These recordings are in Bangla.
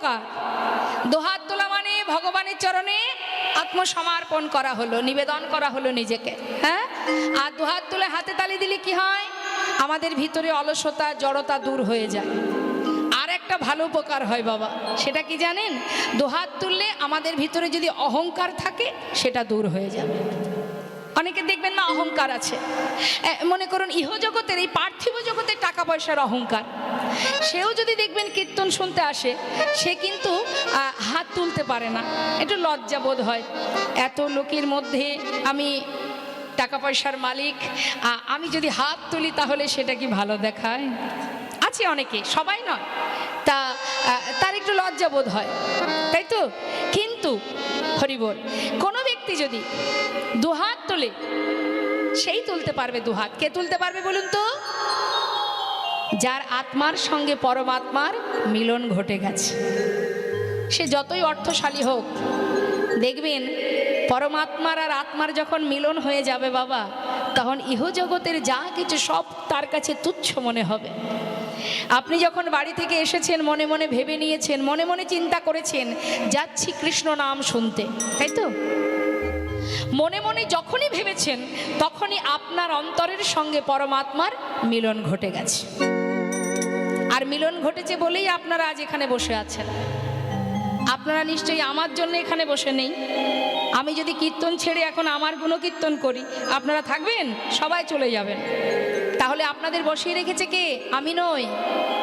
প্রকার। দুহাত তোলা মানে ভগবানের চরণে আত্মসমর্পণ করা হলো, নিবেদন করা হলো নিজেকে। হ্যাঁ, আর দুহাত তুলে হাতে তালি দিলে কি হয়? আমাদের ভিতরে অলসতা, জড়তা দূর হয়ে যায়। আর একটা ভালো উপকার হয় বাবা, সেটা কি জানেন? দুহাত তুললে আমাদের ভিতরে যদি অহংকার থাকে সেটা দূর হয়ে যাবে। অনেকে দেখবেন না অহংকার আছে, মনে করুন ইহজগতের, এই পার্থিব জগতের টাকা পয়সার অহংকার। সেও যদি দেখবেন কীর্তন শুনতে আসে, সে কিন্তু হাত তুলতে পারে না, একটু লজ্জা বোধ হয়। এত লোকের মধ্যে আমি টাকা পয়সার মালিক, আমি যদি হাত তুলি তাহলে সেটা কি ভালো দেখায়? আছে অনেকে, সবাই নয়, তা তার একটু লজ্জা বোধ হয়, তাই তো? কিন্তু হরি বল, কোনো ব্যক্তি যদি দুহাত তোলে, সেই তুলতে পারবে দুহাত। কে তুলতে পারবে বলুন তো? যার আত্মার সঙ্গে পরমাত্মার মিলন ঘটে গেছে। সে যতই অর্থশালী হোক, দেখবেন পরমাত্মার আর আত্মার যখন মিলন হয়ে যাবে বাবা, তখন ইহজগতের যা কিছু সব তার কাছে তুচ্ছ মনে হবে। আপনি যখন বাড়ি থেকে এসেছেন, মনে মনে ভেবে নিয়েছেন, মনে মনে চিন্তা করেছেন যাচ্ছি কৃষ্ণ নাম শুনতে, তাই তো? মনে মনে যখনই ভেবেছেন, তখনই আপনার অন্তরের সঙ্গে পরমাত্মার মিলন ঘটে গেছে। আর মিলন ঘটেছে বলেই আপনারা আজ এখানে বসে আছেন। আপনারা নিশ্চয়ই আমার জন্য এখানে বসে নেই। আমি যদি কীর্তন ছেড়ে এখন আমার গুণকীর্তন করি, আপনারা থাকবেন? সবাই চলে যাবেন। তাহলে আপনাদের বসিয়ে রেখেছে কে? আমি নই,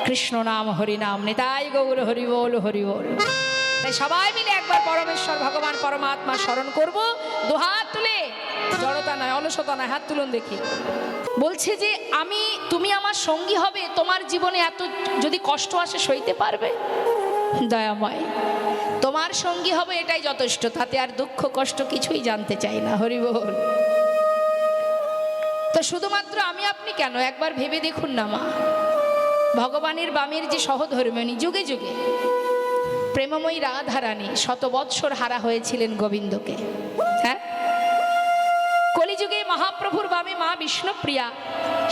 কৃষ্ণ নাম হরি নাম, নিতাই গৌর হরি বল হরি বল। তাই সবাই মিলে একবার পরমেশ্বর ভগবান পরমাত্মা স্মরণ করব, দুহাত তুলে। জড়তা নয়, অলসতা নয়, হাত তুলুন দেখি। বলছে যে তুমি আমার সঙ্গী হবে, তোমার জীবনে এত যদি কষ্ট আসে সইতে পারবে? দয়াময়, তোমার সঙ্গী হবে এটাই যথেষ্ট, তাতে আর দুঃখ কষ্ট কিছুই জানতে চাই না। হরি বল। তো শুধুমাত্র আমি আপনি কেন, একবার ভেবে দেখুন না মা, ভগবানের বামের যে সহধর্মিণী, যুগে যুগে প্রেমময়ী রাধারানী শত বৎসর হারা হয়েছিলেন গোবিন্দকে। হ্যাঁ, কলিযুগে মহাপ্রভুর বামে মা বিষ্ণুপ্রিয়া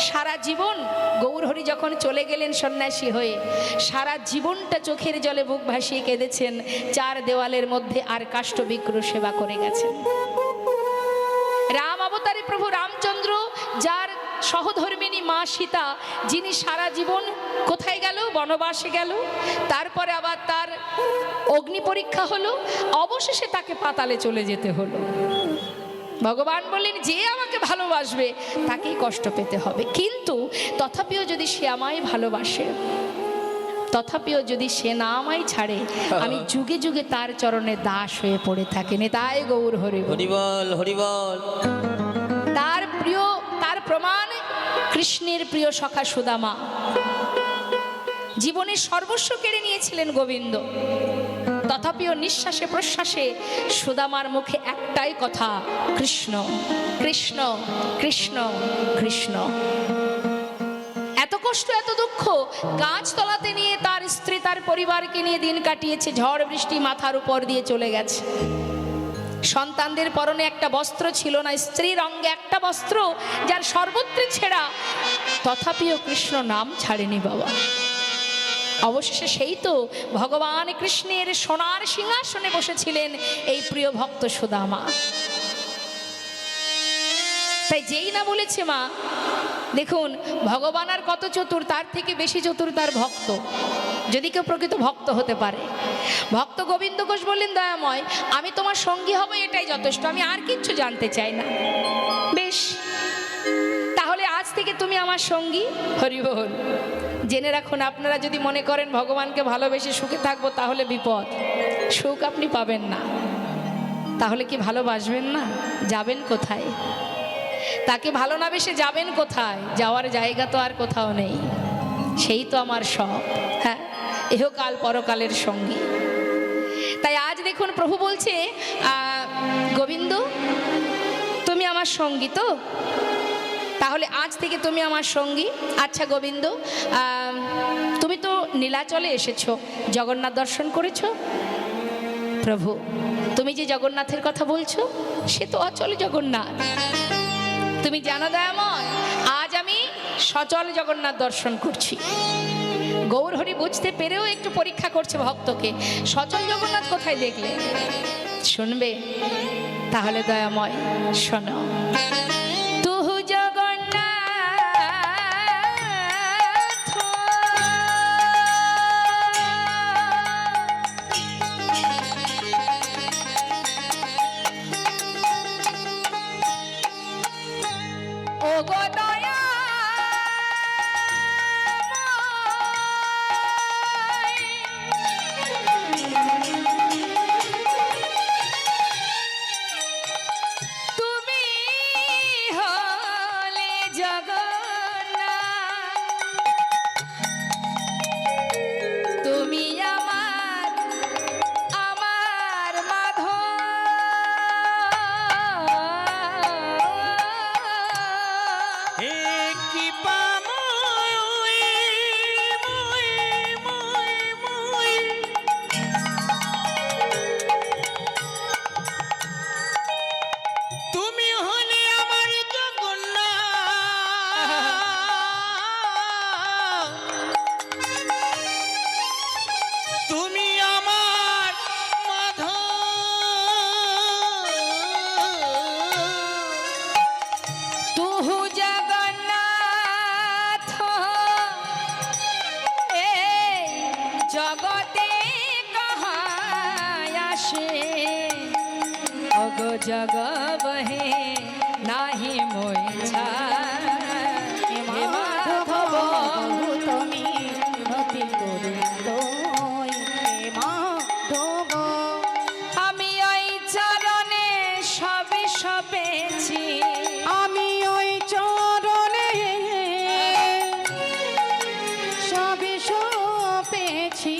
সারা জীবন, গৌরহরি যখন চলে গেলেন সন্ন্যাসী হয়ে, সারা জীবনটা চোখের জলে বুক ভাসিয়ে কেঁদেছেন, চার দেওয়ালের মধ্যে আর কাষ্ঠবিগ্র সেবা করে গেছেন। রাম অবতারী প্রভু রামচন্দ্র, যার সহধর্মিণী মা সীতা, যিনি সারা জীবন কোথায় গেল? বনবাসে গেল। তারপরে আবার তার অগ্নি পরীক্ষা হলো, অবশেষে তাকে পাতালে চলে যেতে হলো। ভগবান বললেন, যে আমাকে ভালোবাসবে তাকেই কষ্ট পেতে হবে, কিন্তু তথাপিও যদি সে আমায় ভালোবাসে, তথাপিও যদি সে না আমায় ছাড়ে, আমি যুগে যুগে তার চরণে দাস হয়ে পড়ে থাকি। নিতাই গৌর হরি বল হরি বল। তার প্রিয়, তার প্রমাণ কৃষ্ণের প্রিয় সখা সুদামা। জীবনের সর্বস্ব কেড়ে নিয়েছিলেন গোবিন্দ, তথাপিও নিঃশ্বাসে প্রশ্বাসে সুদামার মুখে একটাই কথা, কৃষ্ণ কৃষ্ণ কৃষ্ণ কৃষ্ণ। এত কষ্ট, এত দুঃখ গাছতলাতে নিয়ে তার স্ত্রী, তার পরিবারকে নিয়ে দিন কাটিয়েছে। ঝড় বৃষ্টি মাথার উপর দিয়ে চলে গেছে। সন্তানদের পরনে একটা বস্ত্র ছিল না, স্ত্রীর অঙ্গে একটা বস্ত্র, যার সর্বত্রে ছেঁড়া, তথাপিও কৃষ্ণ নাম ছাড়েনি বাবা। অবশেষে সেই তো ভগবান কৃষ্ণের সোনার সিংহাসনে বসেছিলেন এই প্রিয় ভক্ত সুদামা। তাই যেই না বলেছে মা, দেখুন ভগবান আর কত চতুর, তার থেকে বেশি চতুর তার ভক্ত, যদি কেউ প্রকৃত ভক্ত হতে পারে। ভক্ত গোবিন্দ ঘোষ বললেন, দয়াময় আমি তোমার সঙ্গী হব এটাই যথেষ্ট, আমি আর কিচ্ছু জানতে চাই না। বেশ, তাহলে আজ থেকে তুমি আমার সঙ্গী। হরি বল। জেনে রাখুন, আপনারা যদি মনে করেন ভগবানকে ভালোবেসে সুখে থাকবো, তাহলে বিপদ, সুখ আপনি পাবেন না। তাহলে কি ভালোবাসবেন না? যাবেন কোথায়? তাকে ভালো না বেসে যাবেন কোথায়? যাওয়ার জায়গা তো আর কোথাও নেই। সেই তো আমার সব। হ্যাঁ, ইহকাল পরকালের সঙ্গী। তাই আজ দেখুন প্রভু বলছে, গোবিন্দ তুমি আমার সঙ্গী তো, তাহলে আজ থেকে তুমি আমার সঙ্গী। আচ্ছা গোবিন্দ, তুমি তো নীলাচলে এসেছো, জগন্নাথ দর্শন করেছো? প্রভু, তুমি যে জগন্নাথের কথা বলছো, সে তো অচল জগন্নাথ। তুমি জানো দয়াময়, আজ আমি সচল জগন্নাথ দর্শন করছি। গৌরহরি বুঝতে পেরেও একটু পরীক্ষা করছে ভক্তকে। সচল জগন্নাথ কোথায় দেখলে? শুনবে? তাহলে দয়াময় শোনো। তুহু জগন্নাথ ও গো দয়া जग बहे नाही मोइछा हे माधव তুমি নতি করে তোই হে মাধব আমি ওই চরণে সবে সপেছি আমি ওই চরণে সবে সপেছি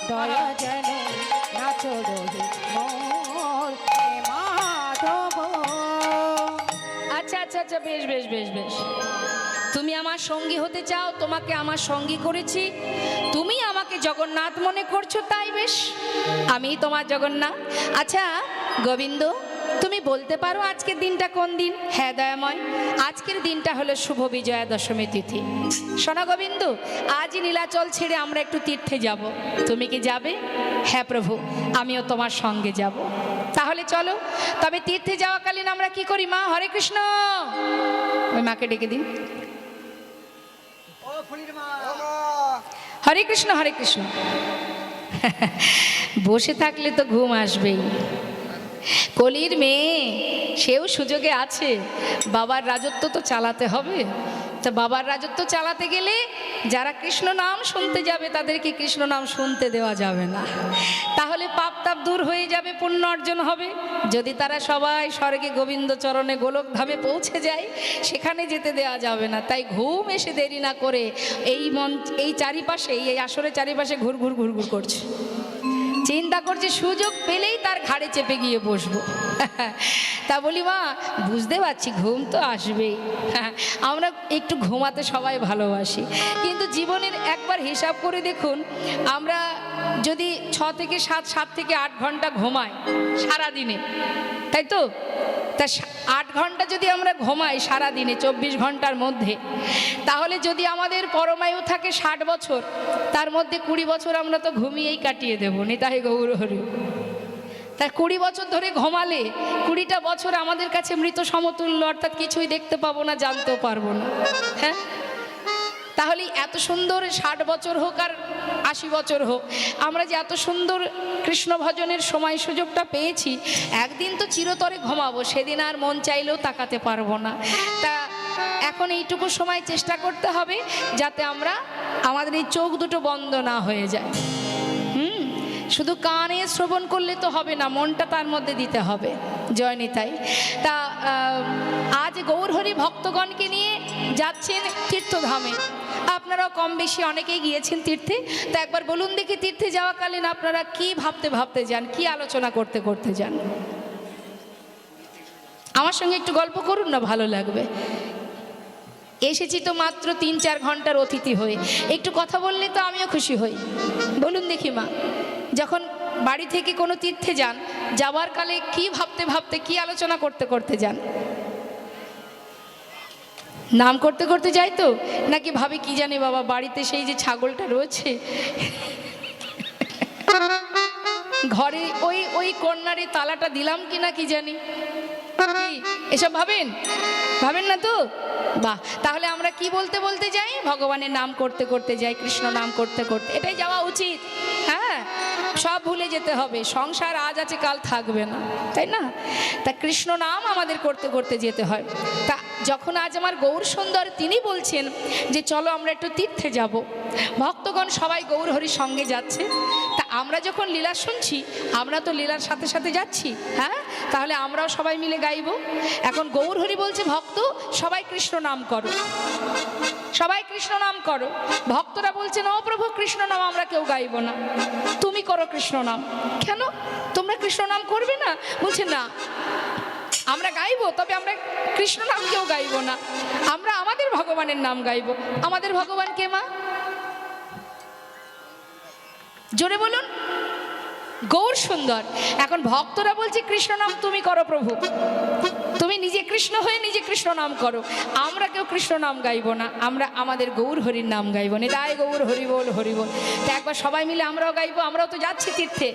দয়া যেন নাচো রহি মোর হে মাধব। আচ্ছা আচ্ছা আচ্ছা, বেশ বেশ বেশ বেশ। তুমি আমার সঙ্গী হতে চাও, তোমাকে আমার সঙ্গী করেছি, তুমি আমাকে জগন্নাথ মনে করছো, তাই বেশ, আমি তোমার জগন্নাথ। আচ্ছা গোবিন্দ, তুমি বলতে পারো আজকের দিনটা কোন দিন? হ্যাঁ দয়াময়, আজকের দিনটা হলো শুভ বিজয়া দশমী তিথি। শোনো গোবিন্দ, আজই নীলাচল ছেড়ে আমরা একটু তীর্থে যাব, তুমি কি যাবে? হ্যাঁ প্রভু, আমিও তোমার সঙ্গে যাব। তাহলে চলো। তবে তীর্থে যাওয়াকালীন আমরা কি করি? মা হরে কৃষ্ণ, ওই মাকে ডেকে দিন। হরে কৃষ্ণ হরে কৃষ্ণ। বসে থাকলে তো ঘুম আসবেই। কলির মেয়ে, সেও সুযোগে আছে, বাবার রাজত্ব তো চালাতে হবে। তা বাবার রাজত্ব চালাতে গেলে যারা কৃষ্ণ নাম শুনতে যাবে তাদেরকে কৃষ্ণ নাম শুনতে দেওয়া যাবে না, তাহলে পাপ তাপ দূর হয়ে যাবে, পুণ্য অর্জন হবে। যদি তারা সবাই স্বর্গে গোবিন্দ চরণে গোলক ধামে পৌঁছে যায়, সেখানে যেতে দেওয়া যাবে না। তাই ঘুম এসে দেরি না করে এই চারিপাশে, এই আসরের চারিপাশে ঘুরঘুর ঘুরঘুর করছে, চিন্তা করছে সুযোগ পেলেই তার ঘাড়ে চেপে গিয়ে বসবো। তা বলি মা, বুঝতে পারছি ঘুম তো আসবেই, আমরা একটু ঘুমাতে সবাই ভালোবাসি, কিন্তু জীবনের একবার হিসাব করে দেখুন, আমরা যদি 6 থেকে 7 থেকে 8 ঘন্টা ঘুমাই সারাদিনে, তাই তো, তা 8 ঘন্টা যদি আমরা ঘুমাই সারা দিনে 24 ঘন্টার মধ্যে, তাহলে যদি আমাদের পরমায়ু থাকে 60 বছর, তার মধ্যে 20 বছর আমরা তো ঘুমিয়েই কাটিয়ে দেবো। নিতাই গৌর হরি। তাই 20 বছর ধরে ঘুমালে 20টা বছর আমাদের কাছে মৃত সমতুল্য, অর্থাৎ কিছুই দেখতে পাবো না, জানতেও পারবো না। হ্যাঁ, তাহলে এত সুন্দর 60 বছর হোক আর 80 বছর হোক, আমরা যে এত সুন্দর কৃষ্ণ ভজনের সময় সুযোগটা পেয়েছি, একদিন তো চিরতরে ঘুমাবো, সেদিন আর মন চাইলেও তাকাতে পারবো না। তা এখন এইটুকু সময় চেষ্টা করতে হবে যাতে আমরা আমাদের এই চোখ দুটো বন্ধ না হয়ে যায়। শুধু কানে শ্রবণ করলে তো হবে না, মনটা তার মধ্যে দিতে হবে। জয় নিতাই। তা আজ গৌরহরি ভক্তগণকে নিয়ে যাচ্ছেন তীর্থধামে। আপনারাও কম বেশি অনেকেই গিয়েছেন তীর্থে। তা একবার বলুন দেখি, তীর্থে যাওয়াকালীন আপনারা কি ভাবতে ভাবতে যান, কি আলোচনা করতে করতে যান? আমার সঙ্গে একটু গল্প করুন না, ভালো লাগবে। এসেছি তো মাত্র 3-4 ঘন্টার অতিথি হয়ে, একটু কথা বললে তো আমিও খুশি হই। বলুন দেখি মা, যখন বাড়ি থেকে কোনো তীর্থে যান, যাওয়ার কালে কি ভাবতে ভাবতে, কি আলোচনা করতে করতে যান? নাম করতে করতে যাই তো, নাকি ভাবে কি জানি বাবা বাড়িতে সেই যে ছাগলটা রয়েছে, ঘরে ওই কর্নারে তালাটা দিলাম কি না কি জানি, এসব ভাবেন? ভাবেন না তো? বাহ, তাহলে আমরা কি বলতে বলতে যাই? ভগবানের নাম করতে করতে যাই, কৃষ্ণ নাম করতে করতে। এটাই যাওয়া উচিত। হ্যাঁ, সব ভুলে যেতে হবে, সংসার আজ আছে কাল থাকবে না, তাই না? তা কৃষ্ণ নাম আমাদের করতে করতে যেতে হয়। তা যখন আজ আমার গৌর সুন্দর তিনি বলছেন যে চলো আমরা একটু তীর্থে যাব, ভক্তগণ সবাই গৌর হরির সঙ্গে যাচ্ছে, তা আমরা যখন লীলা শুনছি, আমরা তো লীলার সাথে সাথে যাচ্ছি। হ্যাঁ, তাহলে আমরাও সবাই মিলে গাইব। এখন গৌর হরি বলছে ভক্ত সবাই কৃষ্ণ নাম করো, সবাই কৃষ্ণ নাম করো। ভক্তরা বলছেন ও প্রভু কৃষ্ণ নাম আমরা কেউ গাইব না, তুমি করো কৃষ্ণ নাম। কেন তোমরা কৃষ্ণ নাম করবে না? বলছে না, আমরা গাইবো, তবে আমরা কৃষ্ণ নাম কেউ গাইব না, আমরা আমাদের ভগবানের নাম গাইব। আমাদের ভগবান কে মা? জোরে বলুন। গৌর সুন্দর। এখন ভক্তরা বলছে কৃষ্ণ নাম তুমি করো প্রভু, তুমি নিজে কৃষ্ণ হয়ে নিজে কৃষ্ণ নাম করো, আমরা কেউ কৃষ্ণ নাম গাইব না, আমরা আমাদের গৌর হরির নাম গাইব। নিতাই গৌর হরি বল হরি বল। তা একবার সবাই মিলে আমরাও গাইবো, আমরাও তো যাচ্ছি তীর্থে।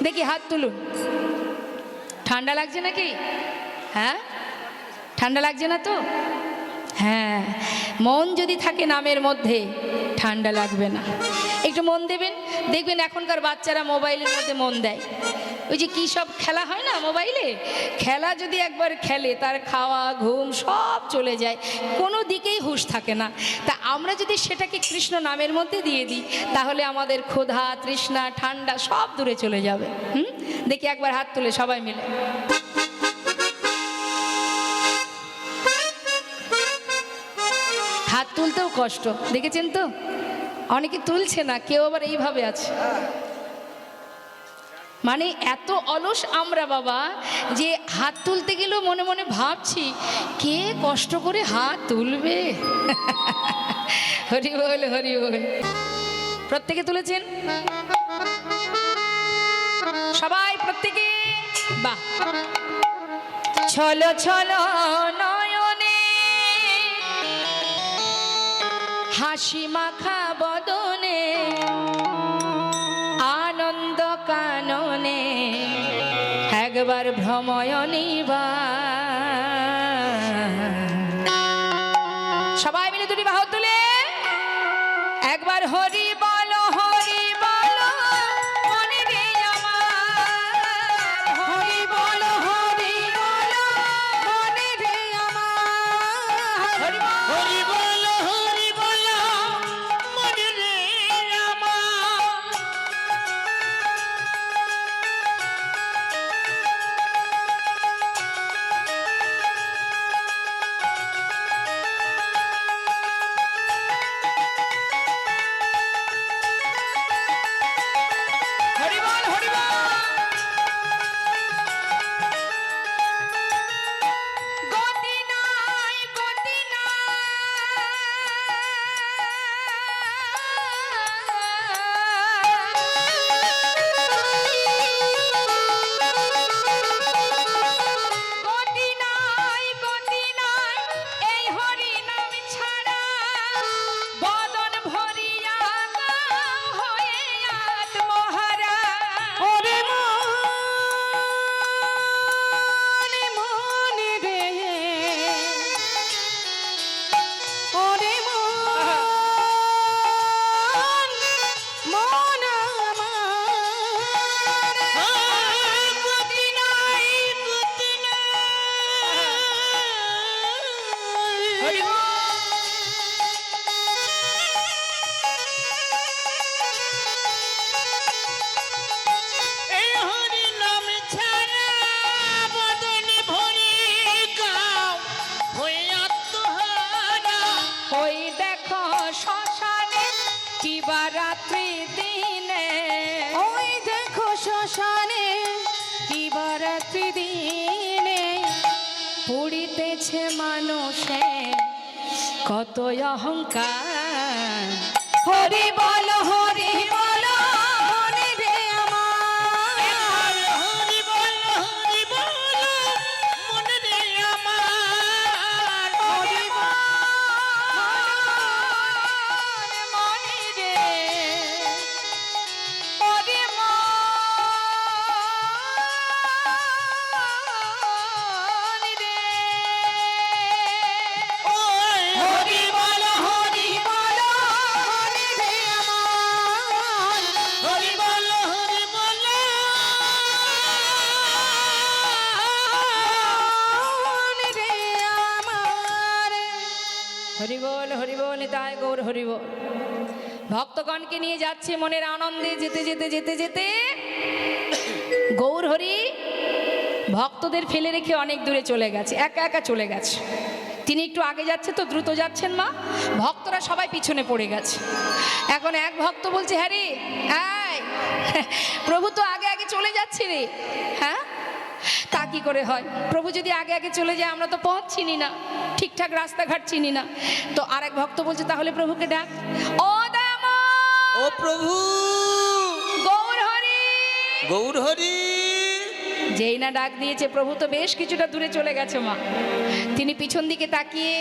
দেখি হাত তুলুন। ঠান্ডা লাগছে নাকি? হ্যাঁ, ঠান্ডা লাগছে না তো? হ্যাঁ, মন যদি থাকে নামের মধ্যে ঠান্ডা লাগবে না। একটু মন দেবেন, দেখবেন এখনকার বাচ্চারা মোবাইলের মধ্যে মন দেয়। ওই যে কী সব খেলা হয় না মোবাইলে, খেলা যদি একবার খেলে তার খাওয়া ঘুম সব চলে যায়, কোনো দিকেই হুঁশ থাকে না। তা আমরা যদি সেটাকে কৃষ্ণ নামের মধ্যে দিয়ে দিই, তাহলে আমাদের ক্ষুধা তৃষ্ণা ঠান্ডা সব দূরে চলে যাবে। দেখি একবার হাত তুলে সবাই মিলে। হাত তুলতেও কষ্ট, দেখেছেন তো? অনেকে তুলছে না, কেউ আবার এইভাবে আছে। মানে এত অলস আমরা বাবা যে হাত তুলতে গেলেও মনে মনে ভাবছি কে কষ্ট করে হাত তুলবে। হরি বল হরি বল। প্রত্যেকে তুলেছেন সবাই, প্রত্যেকে। বাহ। ছলো ছলো নয়নে হাসি মাখা বদনে আনন্দ কাননে একবার ভ্রময়নী বা। সবাই মিলে দুটি বাহু তুলে একবার হরি বলো হরি বলো মনে রে আমার, হরি বলো হরি বলো মনে রে আমার, হরি বলো হরি বলো মনে রে আমার। পুড়িতেছে মানুষের কত অহংকার। হরি বল হরি বল মনে রে আমার, হরি বল মনে রে আমার, হরি বল মনে রে, হরি মনে রে। হরি বল হরি বল মনে রে আমার, হরি বল মনে রে আমার। হরি বল হরি বল তাই গৌর হরি বল। ভক্তগণকে নিয়ে যাচ্ছে মনের আনন্দে, যেতে যেতে যেতে যেতে গৌর হরি ভক্তদের ফেলে রেখে অনেক দূরে চলে গেছে, একা একা চলে গেছে। তিনি একটু আগে যাচ্ছে তো দ্রুত যাচ্ছেন মা, ভক্তরা সবাই পিছনে পড়ে গেছে। এখন এক ভক্ত বলছে, হ্যাঁ রে, এই, প্রভু তো আগে আগে চলে যাচ্ছে রে। হ্যাঁ, তা কি করে হয়? প্রভু যদি আগে আগে চলে যায় আমরা তো পথ চিনি না, ঠিকঠাক রাস্তাঘাট চিনি না। তো আরেক ভক্ত বলছে, তাহলে প্রভুকে ডাক। ও ও প্রভু গৌর হরি। গৌর হরি। যেই না ডাক দিয়েছে, প্রভু তো বেশ কিছুটা দূরে চলে গেছে মা। তিনি পিছন দিকে তাকিয়ে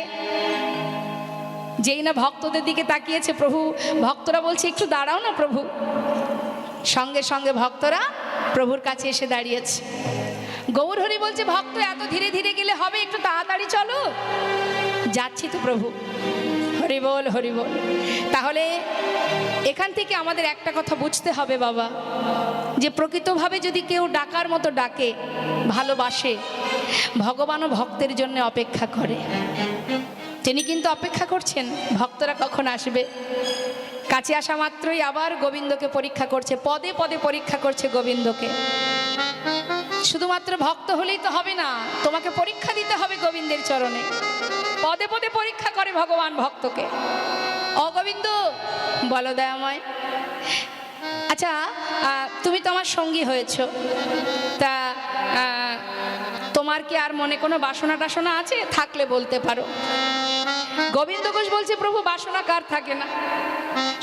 যেই না ভক্তদের দিকে তাকিয়েছে, প্রভু, ভক্তরা বলছে একটু দাঁড়াও না প্রভু। সঙ্গে সঙ্গে ভক্তরা প্রভুর কাছে এসে দাঁড়িয়েছে। গৌর হরি বলছে, ভক্ত এত ধীরে ধীরে গেলে হবে, একটু তাড়াতাড়ি চলো। যাচ্ছি তো প্রভু। হরি বল হরি বল। তাহলে এখান থেকে আমাদের একটা কথা বুঝতে হবে বাবা, যে প্রকৃতভাবে যদি কেউ ডাকার মতো ডাকে, ভালোবাসে, ভগবানও ভক্তের জন্য অপেক্ষা করে। তিনি কিন্তু অপেক্ষা করছেন ভক্তরা কখন আসবে। কাছে আসা মাত্রই আবার গোবিন্দকে পরীক্ষা করছে, পদে পদে পরীক্ষা করছে গোবিন্দকে। শুধুমাত্র ভক্ত হলেই তো হবে না, তোমাকে পরীক্ষা দিতে হবে গোবিন্দের চরণে। পদে পদে পরীক্ষা করে ভগবান ভক্তকে। ও গোবিন্দ, বলো দয়াময়, আচ্ছা তুমি তো আমার সঙ্গী হয়েছ, তা তোমার কি আর মনে কোনো বাসনা টাসনা আছে? থাকলে বলতে পারো। গোবিন্দ ঘোষ বলছে, প্রভু বাসনা কার থাকে না?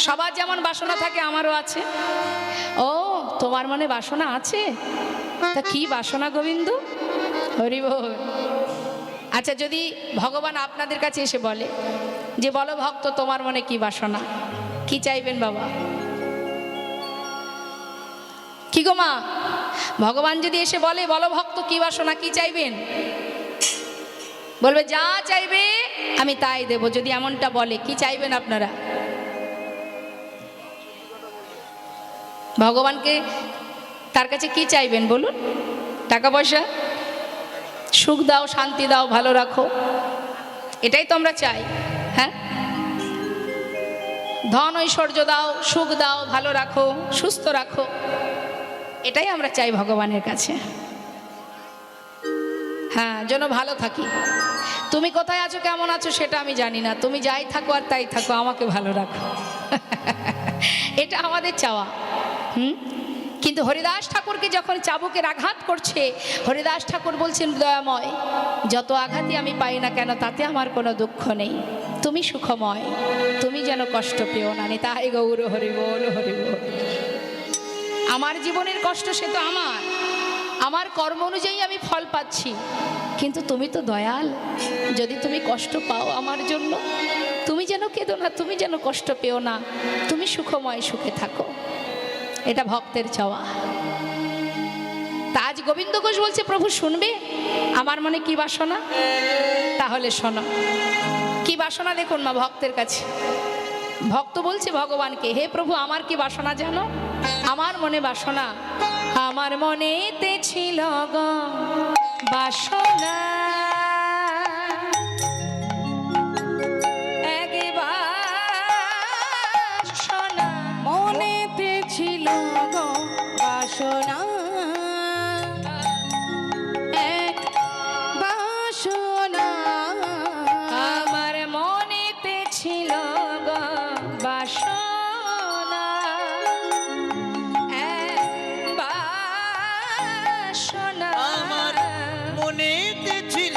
সবার যেমন বাসনা থাকে আমারও আছে। ও, তোমার মনে বাসনা আছে? তা কি বাসনা গোবিন্দ? হরি বল। আচ্ছা, যদি ভগবান আপনাদের কাছে এসে বলে যে বলো ভক্ত তোমার মনে কি বাসনা, কি চাইবেন বাবা? কি গো মা, ভগবান যদি এসে বলে বলো ভক্ত কি বাসনা, কি চাইবেন? বলবে যা চাইবে আমি তাই দেব। যদি এমনটা বলে, কি চাইবেন আপনারা? ভগবানকে তার কাছে কি চাইবেন বলুন? টাকা পয়সা? সুখ দাও, শান্তি দাও, ভালো রাখো, এটাই তো আমরা চাই। হ্যাঁ, ধন ঐশ্বর্য দাও, সুখ দাও, ভালো রাখো, সুস্থ রাখো, এটাই আমরা চাই ভগবানের কাছে। হ্যাঁ, যেন ভালো থাকি। তুমি কোথায় আছো, কেমন আছো সেটা আমি জানি না, তুমি যাই থাকো আর তাই থাকো, আমাকে ভালো রাখো। এটা আমাদের চাওয়া। কিন্তু হরিদাস ঠাকুরকে যখন চাবুকের আঘাত করছে, হরিদাস ঠাকুর বলছেন, দয়াময়, যত আঘাতই আমি পাই না কেন তাতে আমার কোনো দুঃখ নেই, তুমি সুখময়, তুমি যেন কষ্ট পেও না। তাই গৌর হরি বল হরি বল। আমার জীবনের কষ্ট সে তো আমার কর্ম অনুযায়ী আমি ফল পাচ্ছি, কিন্তু তুমি তো দয়াল, যদি তুমি কষ্ট পাও আমার জন্য, তুমি যেন কেঁদো না, তুমি যেন কষ্ট পেও না, তুমি সুখময়, সুখে থাকো, এটা ভক্তের চাওয়া। তা আজ গোবিন্দ ঘোষ বলছে, প্রভু শুনবে আমার মনে কি বাসনা? তাহলে শোনো কি বাসনা। দেখুন মা, ভক্তের কাছে ভক্ত বলছে ভগবানকে, হে প্রভু আমার কি বাসনা জানো? আমার মনে বাসনা, আমার মনেতে ছিল গো বাসনা, মনেতে ছিল গো বাসনা, এক বাসনা, আমার মনেতে ছিল গো বাসনা, এক বাসনা, আমার মনেতে ছিল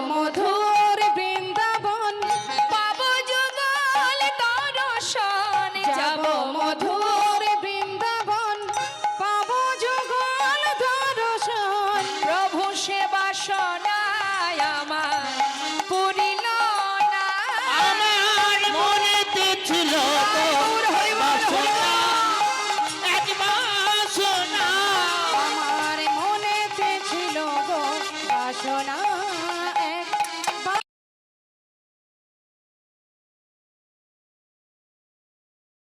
মধু